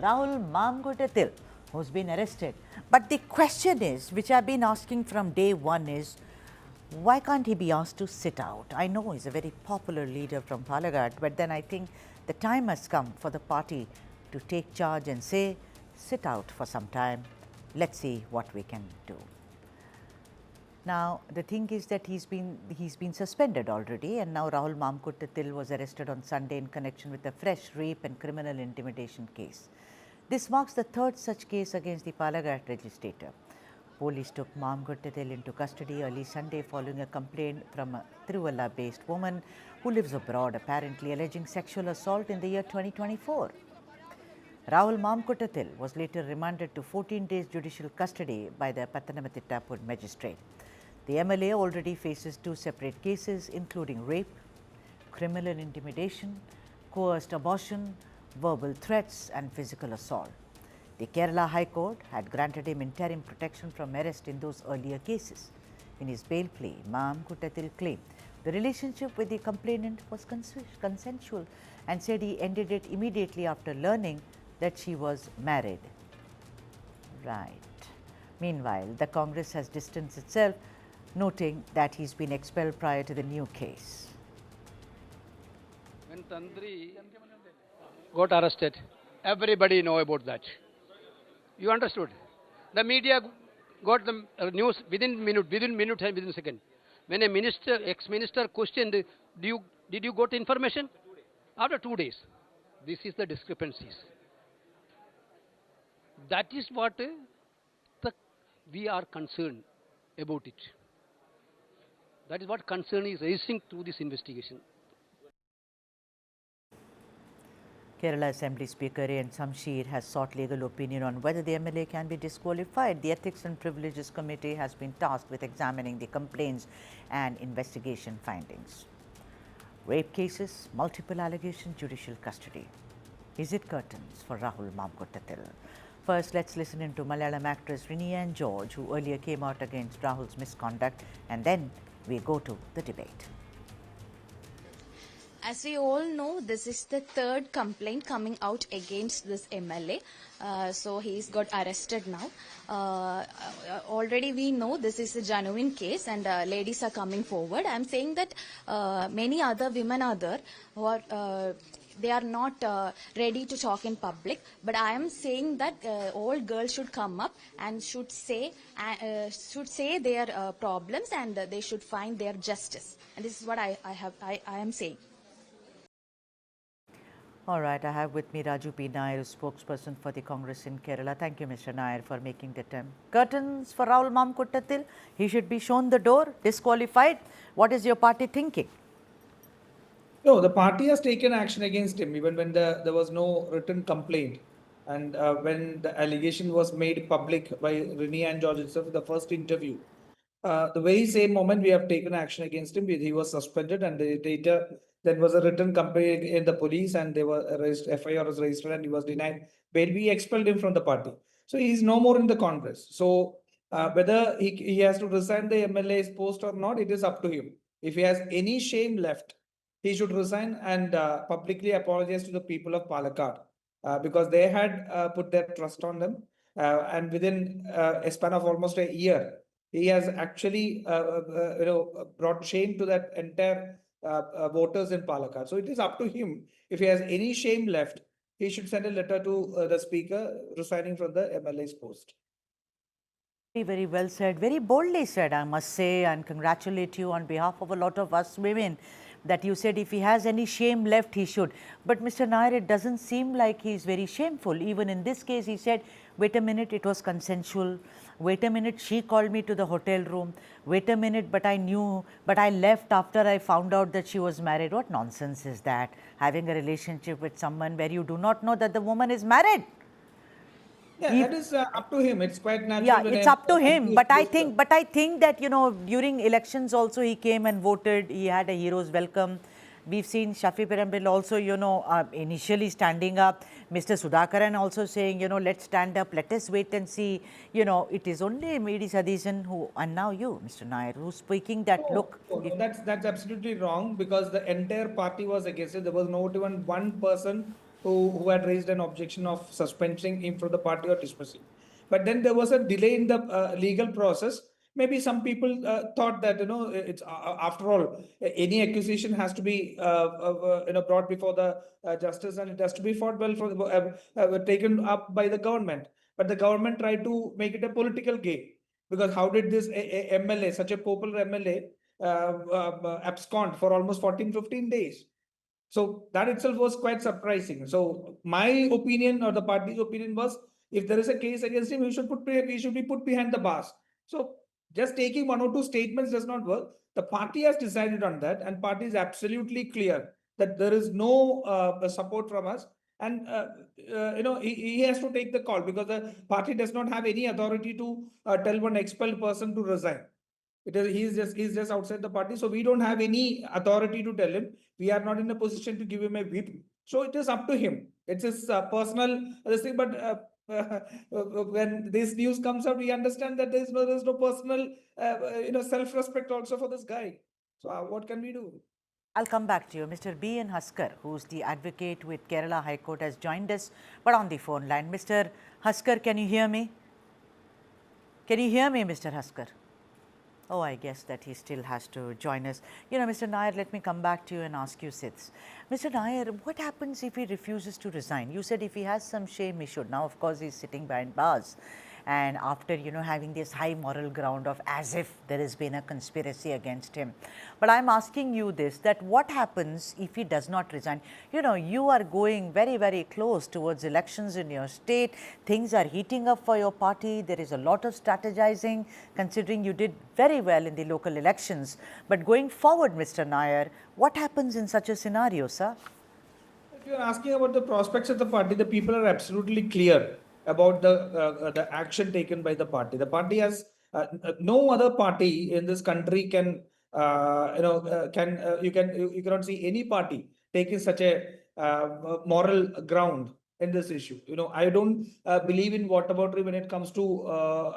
Rahul Mamkootathil, who's been arrested. But the question is, which I've been asking from day one is, why can't he be asked to sit out? I know he's a very popular leader from Palakkad, but then I think the time has come for the party to take charge and say, sit out for some time. Let's see what we can do. Now, the thing is that he's been suspended already, and now Rahul Mamkootathil was arrested on Sunday in connection with a fresh rape and criminal intimidation case. This marks the third such case against the Palakkad legislator. Police took Mamkootathil into custody early Sunday following a complaint from a Thiruvalla-based woman who lives abroad, apparently alleging sexual assault in the year 2024. Rahul Mamkootathil was later remanded to 14 days judicial custody by the Pathanamthitta magistrate. The MLA already faces two separate cases, including rape, criminal intimidation, coerced abortion, verbal threats, and physical assault. The Kerala High Court had granted him interim protection from arrest in those earlier cases. In his bail plea, Mamkootathil claimed the relationship with the complainant was consensual and said he ended it immediately after learning that she was married. Right. Meanwhile, the Congress has distanced itself, noting that he's been expelled prior to the new case. When Tandri got arrested, everybody know about that. You understood? The media got the news within minute and within second. When a minister, ex-minister questioned, did you got information? After 2 days. This is the discrepancies. That is what we are concerned about it. That is what concern is raising through this investigation. Kerala Assembly Speaker N. Samsheer has sought legal opinion on whether the MLA can be disqualified. The Ethics and Privileges Committee has been tasked with examining the complaints and investigation findings. Rape cases, multiple allegations, judicial custody. Is it curtains for Rahul Mamkootathil? First, let's listen into Malayalam actress Rini George, who earlier came out against Rahul's misconduct, and then we go to the debate. As we all know, this is the third complaint coming out against this MLA. So he's got arrested now. Already we know this is a genuine case and ladies are coming forward. I'm saying that many other women are there who are they are not ready to talk in public, but I am saying that all girls should come up and should say their problems, and they should find their justice. And this is what I am saying. All right, I have with me Raju P. Nair, spokesperson for the Congress in Kerala. Thank you, Mr. Nair, for making the attempt. Curtains for Rahul Mamkootathil. He should be shown the door, disqualified. What is your party thinking? No, the party has taken action against him even when there was no written complaint. And when the allegation was made public by Rini and George itself in the first interview, the very same moment we have taken action against him. He was suspended, and later there was a written complaint in the police, and they were FIR was registered, and he was denied bail. We expelled him from the party. So he is no more in the Congress. So whether he has to resign the MLA's post or not, it is up to him. If he has any shame left, he should resign and publicly apologize to the people of Palakkad because they had put their trust on them. And within a span of almost a year, he has actually brought shame to that entire voters in Palakkad. So it is up to him. If he has any shame left, he should send a letter to the speaker resigning from the MLA's post. Very well said, very boldly said, I must say, and congratulate you on behalf of a lot of us women that you said if he has any shame left, he should. But Mr. Nair, it doesn't seem like he's very shameful. Even in this case, he said, wait a minute, it was consensual. Wait a minute, she called me to the hotel room. Wait a minute, but I knew, but I left after I found out that she was married. What nonsense is that? Having a relationship with someone where you do not know that the woman is married. Yeah, that is up to him. It's quite natural. Yeah, it's up to him. But I think that, during elections also he came and voted. He had a hero's welcome. We've seen Shafi Perambil also, initially standing up. Mr. Sudhakaran also saying, let's stand up, let us wait and see. It is only Medi Sadishan who, and now you, Mr. Nair, who's speaking that look. That's absolutely wrong, because the entire party was against it. There was not even one person who had raised an objection of suspending him from the party or dismissing. But then there was a delay in the legal process. Maybe some people thought that it's after all any accusation has to be brought before the justice, and it has to be fought well for taken up by the government. But the government tried to make it a political game, because how did this MLA, such a popular MLA, abscond for almost 14-15 days? So that itself was quite surprising. So my opinion, or the party's opinion, was if there is a case against him, he should be put behind the bars. So just taking one or two statements does not work. The party has decided on that, and party is absolutely clear that there is no support from us. And he has to take the call, because the party does not have any authority to tell one expelled person to resign. He's just outside the party, so we don't have any authority to tell him. We are not in a position to give him a whip. So it is up to him. It's his personal thing. But when this news comes out, we understand that there is no personal self-respect also for this guy. So what can we do? I'll come back to you. Mr. B. N. Haskar, who's the advocate with Kerala High Court, has joined us, but on the phone line. Mr. Haskar, can you hear me? Can you hear me, Mr. Haskar? Oh, I guess that he still has to join us. Mr. Nair, let me come back to you and ask you this. Mr. Nair, what happens if he refuses to resign? You said if he has some shame, he should. Now, of course, he's sitting behind bars. And after, having this high moral ground of as if there has been a conspiracy against him. But I'm asking you this, that what happens if he does not resign? You are going very, very close towards elections in your state. Things are heating up for your party. There is a lot of strategizing, considering you did very well in the local elections. But going forward, Mr. Nair, what happens in such a scenario, sir? If you're asking about the prospects of the party, the people are absolutely clear about the action taken by the party. The party has no other party in this country can you cannot see any party taking such a moral ground in this issue. I don't believe in whataboutery when it comes to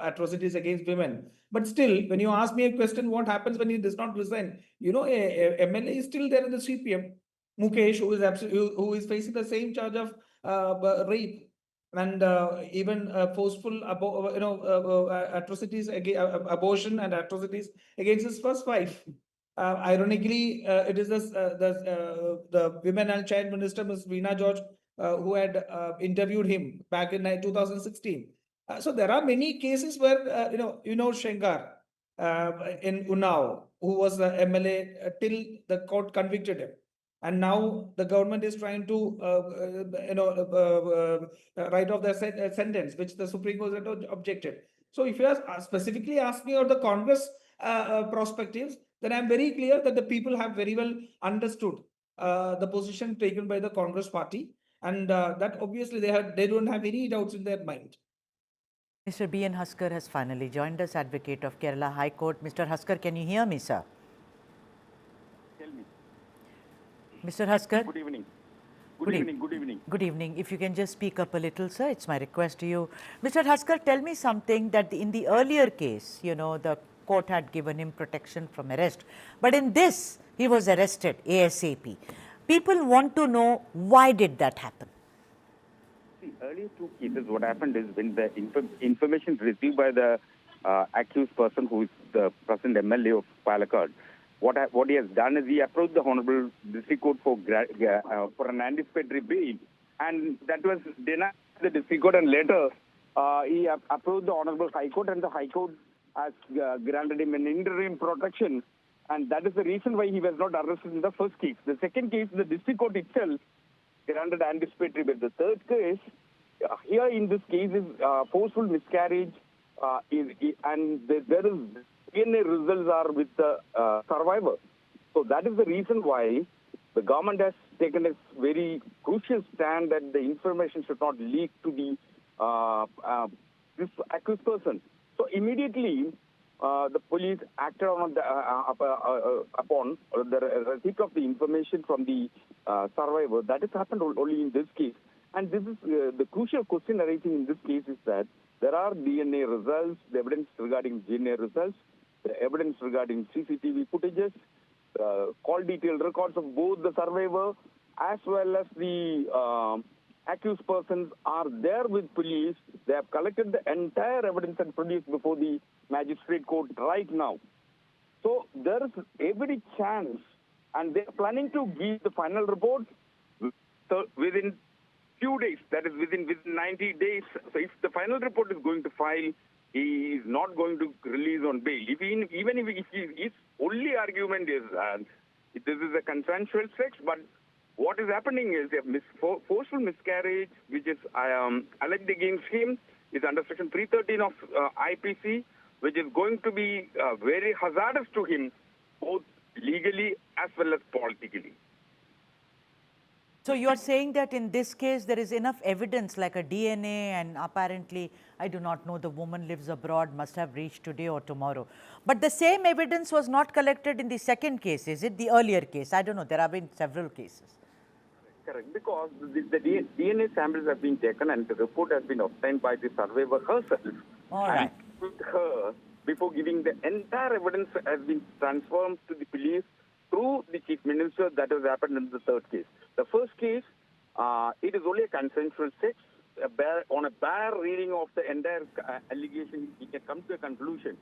atrocities against women. But still, when you ask me a question, what happens when he does not resign? A MLA is still there in the CPM. Mukesh, who is facing the same charge of rape and even forceful atrocities abortion and atrocities against his first wife. Ironically, it is the Women and Child Minister, Ms. Veena George, who had interviewed him back in 2016. So there are many cases where Shengar in Unnao, who was the MLA till the court convicted him. And now the government is trying to, write off the sentence, which the Supreme Court had objected. So if you are specifically asking about the Congress perspectives, then I'm very clear that the people have very well understood the position taken by the Congress party, and that obviously they don't have any doubts in their mind. Mr. B. N. Haskar has finally joined us, advocate of Kerala High Court. Mr. Haskar, can you hear me, sir? Tell me. Mr. Haskar? Good evening. Good evening. Good evening. If you can just speak up a little, sir, it's my request to you. Mr. Haskar, tell me something that in the earlier case, the court had given him protection from arrest. But in this, he was arrested ASAP. People want to know, why did that happen? See, earlier two cases, what happened is when the information received by the accused person, who is the present MLA of Palakkad, what he has done is he approached the Honorable District Court for an anticipatory bail, and that was denied the District Court, and later he approached the Honorable High Court, and the High Court has granted him an interim protection, and that is the reason why he was not arrested in the first case. The second case, the District Court itself granted anticipatory bail. The third case, here in this case, is forceful miscarriage, and there is DNA results are with the survivor. So that is the reason why the government has taken a very crucial stand that the information should not leak to the this accused person. So immediately, the police acted on upon the receipt of the information from the survivor. That has happened only in this case. And this is the crucial question arising in this case is that there are DNA results, the evidence regarding DNA results, the evidence regarding CCTV footages, call detailed records of both the survivor as well as the accused persons are there with police. They have collected the entire evidence and produced before the magistrate court right now. So there is every chance, and they are planning to give the final report within few days, that is within 90 days. So if the final report is going to file, he is not going to release on bail. Even if his only argument is this is a consensual sex, but what is happening is a forceful miscarriage, which is alleged against him, is under section 313 of IPC, which is going to be very hazardous to him, both legally as well as politically. So you are saying that in this case there is enough evidence like a DNA, and apparently, I do not know, the woman lives abroad, must have reached today or tomorrow. But the same evidence was not collected in the second case, is it? The earlier case? I don't know, there have been several cases. Correct, because the DNA samples have been taken and the report has been obtained by the survivor herself. All right. And with her, before giving the entire evidence, has been transformed to the police through the chief minister. That has happened in the third case. The first case, it is only a consensual sex. On a bare reading of the entire allegation, we can come to a conclusion